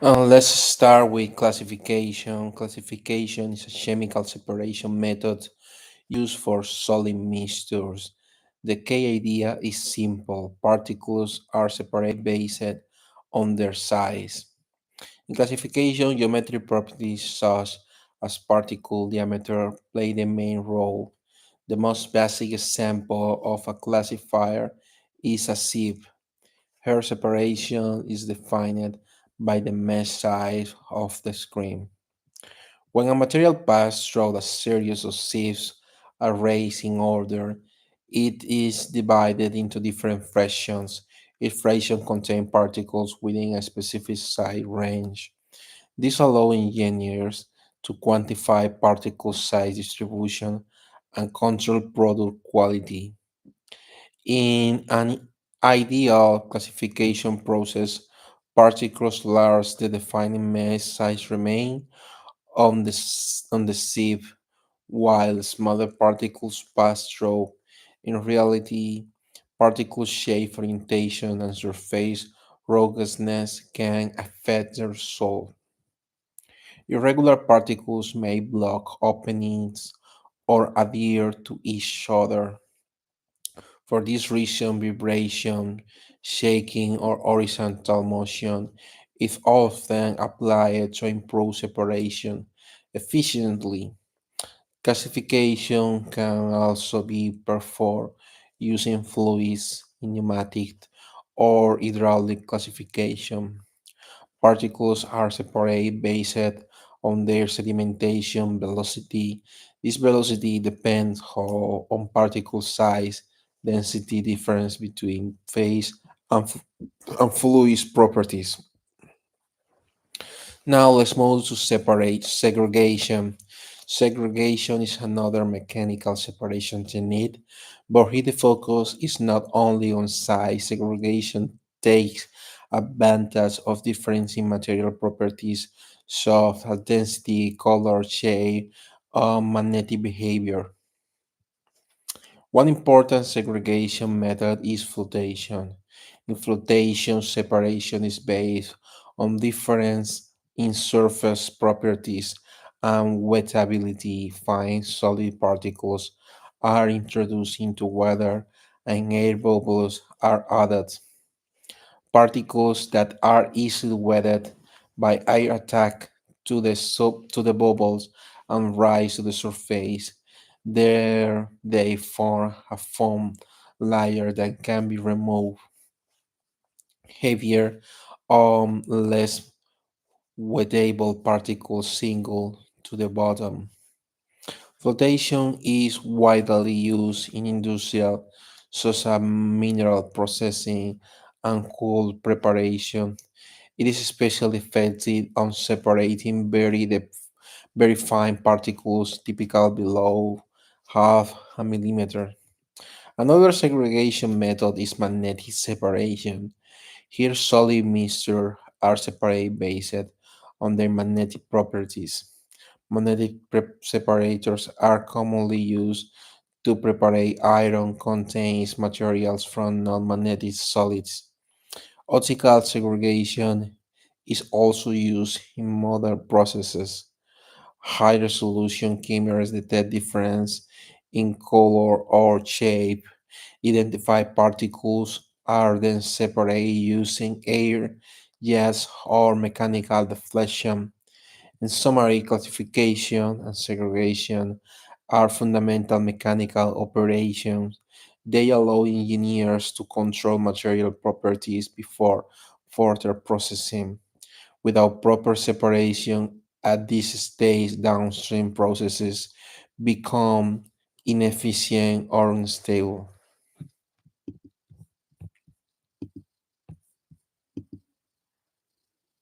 Let's start with classification. Classification is a chemical separation method used for solid mixtures. The key idea is simple. Particles are separated based on their size. In classification, geometric properties such as particle diameter play the main role. The most basic example of a classifier is a sieve. Her separation is defined by the mesh size of the screen. When a material passes through a series of sieves arranged in order, it is divided into different fractions. Each fraction contains particles within a specific size range. This allows engineers to quantify particle size distribution and control product quality. In an ideal classification process, particles large the defining mesh size remain on the sieve while smaller particles pass through. In reality, particle shape, orientation, and surface ruggedness can affect the result. Irregular particles may block openings or adhere to each other. For this reason, vibration, shaking, or horizontal motion is often applied to improve separation efficiently. Classification can also be performed using fluids, pneumatic, or hydraulic classification. Particles are separated based on their sedimentation velocity. This velocity depends on particle size, density difference between phase, and, and fluid properties. Now let's move to separate segregation. Segregation is another mechanical separation technique, but here the focus is not only on size. Segregation takes advantage of difference in material properties such as density, color, shape, magnetic behavior. One important segregation method is flotation. In flotation, separation is based on difference in surface properties and wettability. Fine solid particles are introduced into water and air bubbles are added. Particles that are easily wetted by air attack to the bubbles and rise to the surface. There they form a foam layer that can be removed. Heavier, less wettable particles single to the bottom. Flotation is widely used in industrial, such as mineral processing and coal preparation. It is especially effective on separating very fine particles, typical below half a millimeter. Another segregation method is magnetic separation. Here, solid mixtures are separated based on their magnetic properties. Separators are commonly used to prepare iron contains materials from non-magnetic solids. Optical segregation is also used in modern processes. High resolution cameras detect difference in color or shape, identify particles, are then separated using air, gas, or mechanical deflection. In summary, classification and segregation are fundamental mechanical operations. They allow engineers to control material properties before further processing. Without proper separation at this stage, downstream processes become inefficient or unstable.